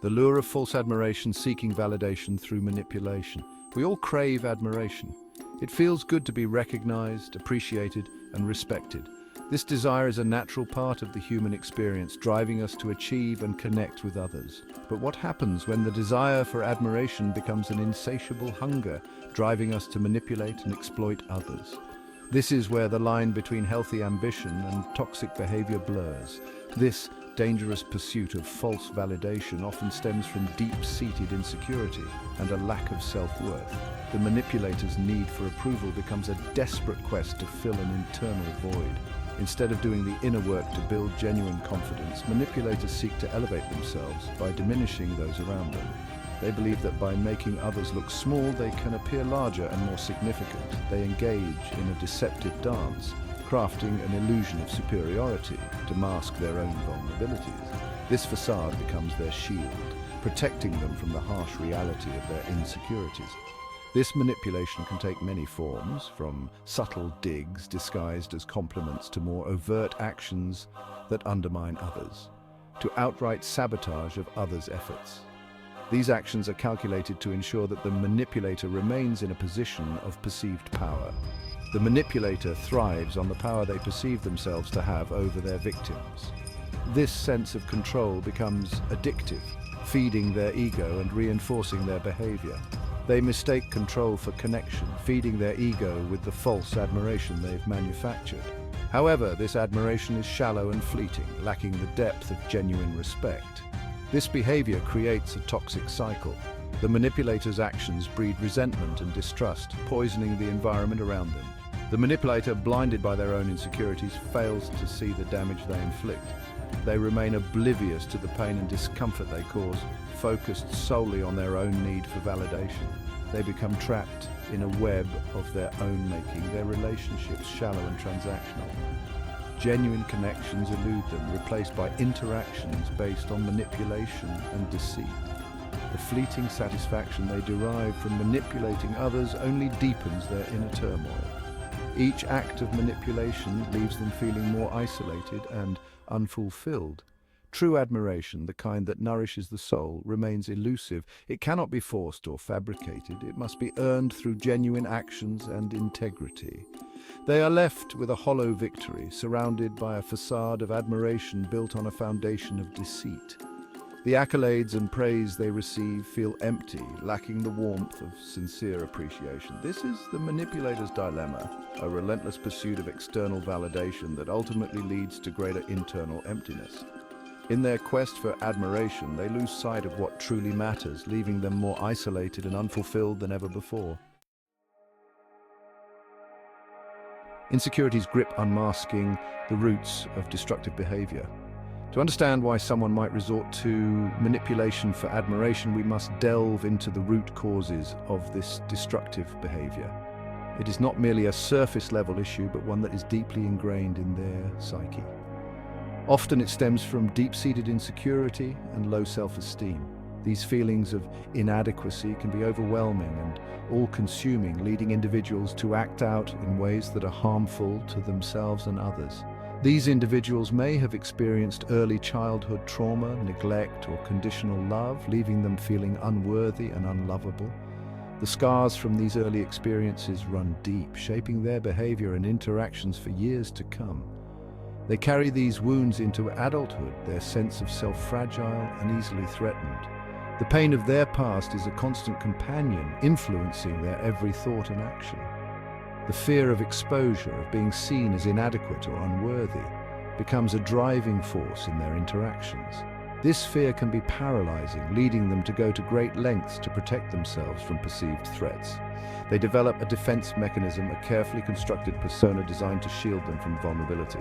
The lure of false admiration, seeking validation through manipulation. We all crave admiration. It feels good to be recognized, appreciated, and respected. This desire is a natural part of the human experience, driving us to achieve and connect with others. But what happens when the desire for admiration becomes an insatiable hunger, driving us to manipulate and exploit others? This is where the line between healthy ambition and toxic behavior blurs. This dangerous pursuit of false validation often stems from deep-seated insecurity and a lack of self-worth. The manipulator's need for approval becomes a desperate quest to fill an internal void. Instead of doing the inner work to build genuine confidence, manipulators seek to elevate themselves by diminishing those around them. They believe that by making others look small, they can appear larger and more significant. They engage in a deceptive dance, crafting an illusion of superiority to mask their own vulnerabilities. This facade becomes their shield, protecting them from the harsh reality of their insecurities. This manipulation can take many forms, from subtle digs disguised as compliments to more overt actions that undermine others, to outright sabotage of others' efforts. These actions are calculated to ensure that the manipulator remains in a position of perceived power. The manipulator thrives on the power they perceive themselves to have over their victims. This sense of control becomes addictive, feeding their ego and reinforcing their behavior. They mistake control for connection, feeding their ego with the false admiration they've manufactured. However, this admiration is shallow and fleeting, lacking the depth of genuine respect. This behavior creates a toxic cycle. The manipulator's actions breed resentment and distrust, poisoning the environment around them. The manipulator, blinded by their own insecurities, fails to see the damage they inflict. They remain oblivious to the pain and discomfort they cause, focused solely on their own need for validation. They become trapped in a web of their own making, their relationships shallow and transactional. Genuine connections elude them, replaced by interactions based on manipulation and deceit. The fleeting satisfaction they derive from manipulating others only deepens their inner turmoil. Each act of manipulation leaves them feeling more isolated and unfulfilled. True admiration, the kind that nourishes the soul, remains elusive. It cannot be forced or fabricated. It must be earned through genuine actions and integrity. They are left with a hollow victory, surrounded by a facade of admiration built on a foundation of deceit. The accolades and praise they receive feel empty, lacking the warmth of sincere appreciation. This is the manipulator's dilemma, a relentless pursuit of external validation that ultimately leads to greater internal emptiness. In their quest for admiration, they lose sight of what truly matters, leaving them more isolated and unfulfilled than ever before. Insecurity's grip unmasking the roots of destructive behavior. To understand why someone might resort to manipulation for admiration, we must delve into the root causes of this destructive behavior. It is not merely a surface-level issue, but one that is deeply ingrained in their psyche. Often it stems from deep-seated insecurity and low self-esteem. These feelings of inadequacy can be overwhelming and all-consuming, leading individuals to act out in ways that are harmful to themselves and others. These individuals may have experienced early childhood trauma, neglect, or conditional love, leaving them feeling unworthy and unlovable. The scars from these early experiences run deep, shaping their behavior and interactions for years to come. They carry these wounds into adulthood, their sense of self-fragile and easily threatened. The pain of their past is a constant companion, influencing their every thought and action. The fear of exposure, of being seen as inadequate or unworthy, becomes a driving force in their interactions. This fear can be paralyzing, leading them to go to great lengths to protect themselves from perceived threats. They develop a defense mechanism, a carefully constructed persona designed to shield them from vulnerability.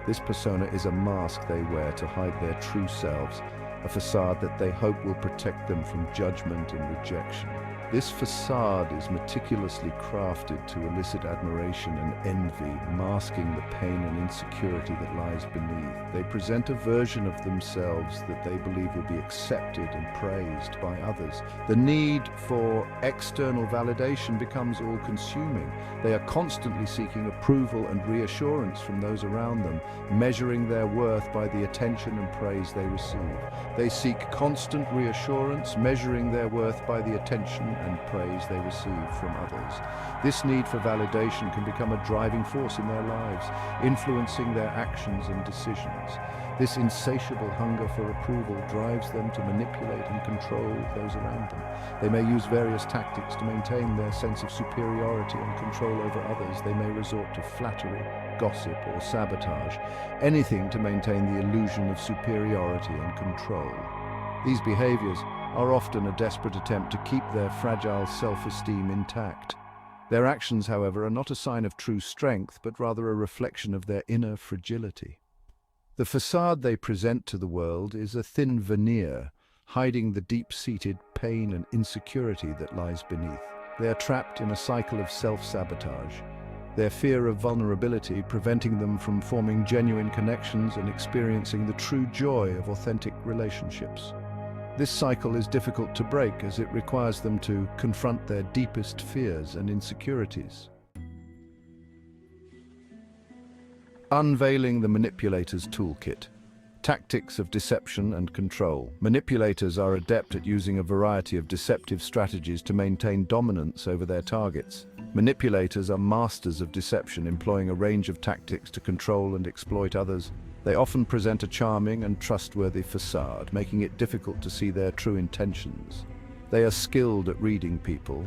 This persona is a mask they wear to hide their true selves, a facade that they hope will protect them from judgment and rejection. This facade is meticulously crafted to elicit admiration and envy, masking the pain and insecurity that lies beneath. They present a version of themselves that they believe will be accepted and praised by others. The need for external validation becomes all-consuming. They are constantly seeking approval and reassurance from those around them, measuring their worth by the attention and praise they receive. They seek constant reassurance, measuring their worth by the attention and praise they receive from others. This need for validation can become a driving force in their lives, influencing their actions and decisions. This insatiable hunger for approval drives them to manipulate and control those around them. They may use various tactics to maintain their sense of superiority and control over others. They may resort to flattery, gossip, or sabotage, anything to maintain the illusion of superiority and control. These behaviors are often a desperate attempt to keep their fragile self-esteem intact. Their actions, however, are not a sign of true strength, but rather a reflection of their inner fragility. The facade they present to the world is a thin veneer, hiding the deep-seated pain and insecurity that lies beneath. They are trapped in a cycle of self-sabotage, their fear of vulnerability preventing them from forming genuine connections and experiencing the true joy of authentic relationships. This cycle is difficult to break as it requires them to confront their deepest fears and insecurities. Unveiling the manipulator's toolkit. Tactics of deception and control. Manipulators are adept at using a variety of deceptive strategies to maintain dominance over their targets. Manipulators are masters of deception, employing a range of tactics to control and exploit others. They often present a charming and trustworthy facade, making it difficult to see their true intentions. They are skilled at reading people,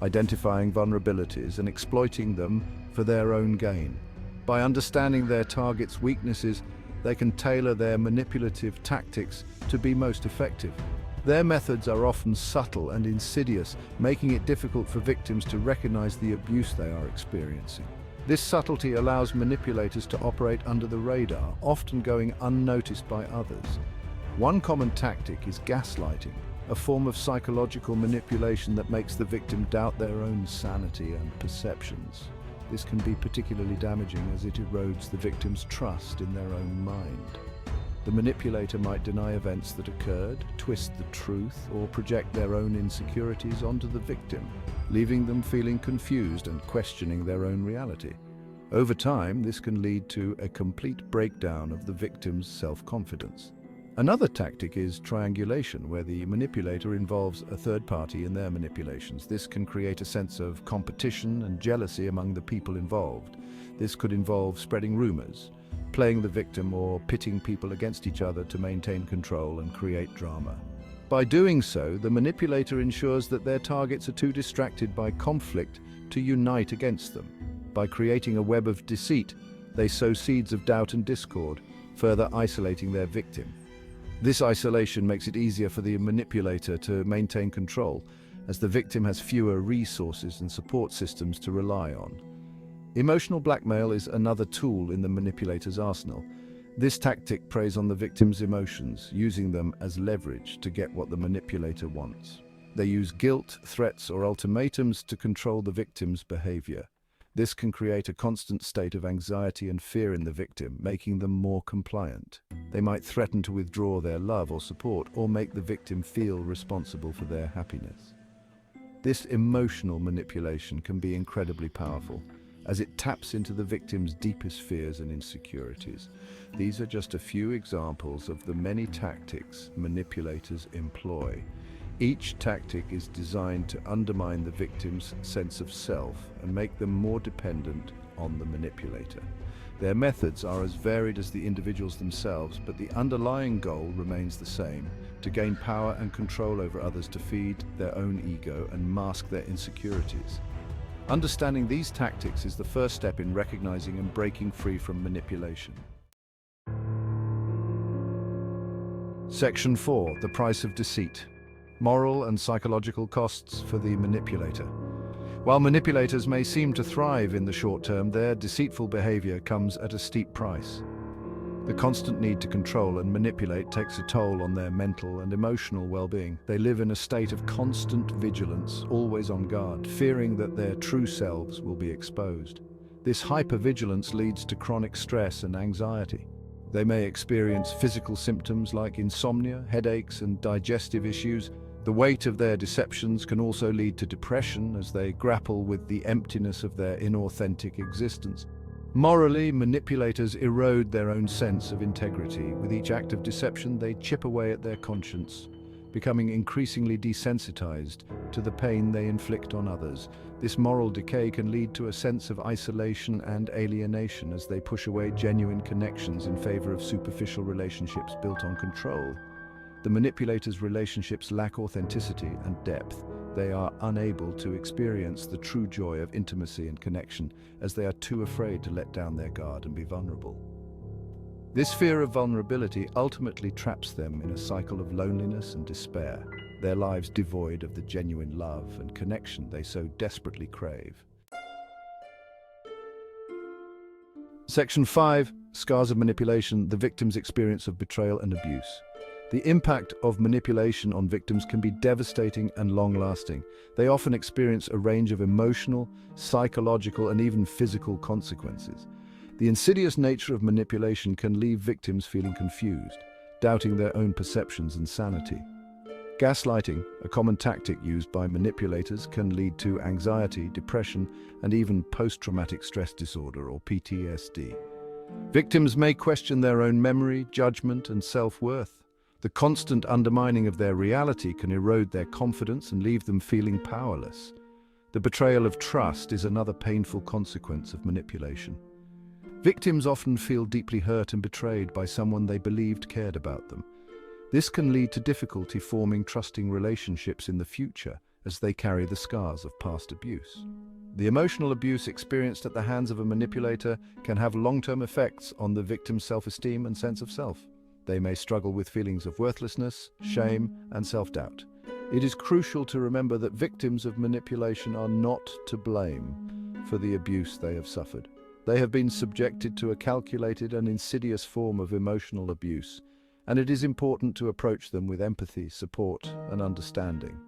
identifying vulnerabilities, and exploiting them for their own gain. By understanding their target's weaknesses, they can tailor their manipulative tactics to be most effective. Their methods are often subtle and insidious, making it difficult for victims to recognize the abuse they are experiencing. This subtlety allows manipulators to operate under the radar, often going unnoticed by others. One common tactic is gaslighting, a form of psychological manipulation that makes the victim doubt their own sanity and perceptions. This can be particularly damaging as it erodes the victim's trust in their own mind. The manipulator might deny events that occurred, twist the truth, or project their own insecurities onto the victim, leaving them feeling confused and questioning their own reality. Over time, this can lead to a complete breakdown of the victim's self-confidence. Another tactic is triangulation, where the manipulator involves a third party in their manipulations. This can create a sense of competition and jealousy among the people involved. This could involve spreading rumors, playing the victim, or pitting people against each other to maintain control and create drama. By doing so, the manipulator ensures that their targets are too distracted by conflict to unite against them. By creating a web of deceit, they sow seeds of doubt and discord, further isolating their victim. This isolation makes it easier for the manipulator to maintain control, as the victim has fewer resources and support systems to rely on. Emotional blackmail is another tool in the manipulator's arsenal. This tactic preys on the victim's emotions, using them as leverage to get what the manipulator wants. They use guilt, threats, or ultimatums to control the victim's behavior. This can create a constant state of anxiety and fear in the victim, making them more compliant. They might threaten to withdraw their love or support, or make the victim feel responsible for their happiness. This emotional manipulation can be incredibly powerful, as it taps into the victim's deepest fears and insecurities. These are just a few examples of the many tactics manipulators employ. Each tactic is designed to undermine the victim's sense of self and make them more dependent on the manipulator. Their methods are as varied as the individuals themselves, but the underlying goal remains the same: to gain power and control over others, to feed their own ego and mask their insecurities. Understanding these tactics is the first step in recognizing and breaking free from manipulation. Section 4. The price of deceit. Moral and psychological costs for the manipulator. While manipulators may seem to thrive in the short term, their deceitful behavior comes at a steep price. The constant need to control and manipulate takes a toll on their mental and emotional well-being. They live in a state of constant vigilance, always on guard, fearing that their true selves will be exposed. This hypervigilance leads to chronic stress and anxiety. They may experience physical symptoms like insomnia, headaches, and digestive issues. The weight of their deceptions can also lead to depression as they grapple with the emptiness of their inauthentic existence. Morally, manipulators erode their own sense of integrity. With each act of deception, they chip away at their conscience, becoming increasingly desensitized to the pain they inflict on others. This moral decay can lead to a sense of isolation and alienation as they push away genuine connections in favor of superficial relationships built on control. The manipulators' relationships lack authenticity and depth. They are unable to experience the true joy of intimacy and connection, as they are too afraid to let down their guard and be vulnerable. This fear of vulnerability ultimately traps them in a cycle of loneliness and despair, their lives devoid of the genuine love and connection they so desperately crave. Section 5. Scars of manipulation, the victim's experience of betrayal and abuse. The impact of manipulation on victims can be devastating and long-lasting. They often experience a range of emotional, psychological, and even physical consequences. The insidious nature of manipulation can leave victims feeling confused, doubting their own perceptions and sanity. Gaslighting, a common tactic used by manipulators, can lead to anxiety, depression, and even post-traumatic stress disorder or PTSD. Victims may question their own memory, judgment, and self-worth. The constant undermining of their reality can erode their confidence and leave them feeling powerless. The betrayal of trust is another painful consequence of manipulation. Victims often feel deeply hurt and betrayed by someone they believed cared about them. This can lead to difficulty forming trusting relationships in the future as they carry the scars of past abuse. The emotional abuse experienced at the hands of a manipulator can have long-term effects on the victim's self-esteem and sense of self. They may struggle with feelings of worthlessness, shame, and self-doubt. It is crucial to remember that victims of manipulation are not to blame for the abuse they have suffered. They have been subjected to a calculated and insidious form of emotional abuse, and it is important to approach them with empathy, support, and understanding.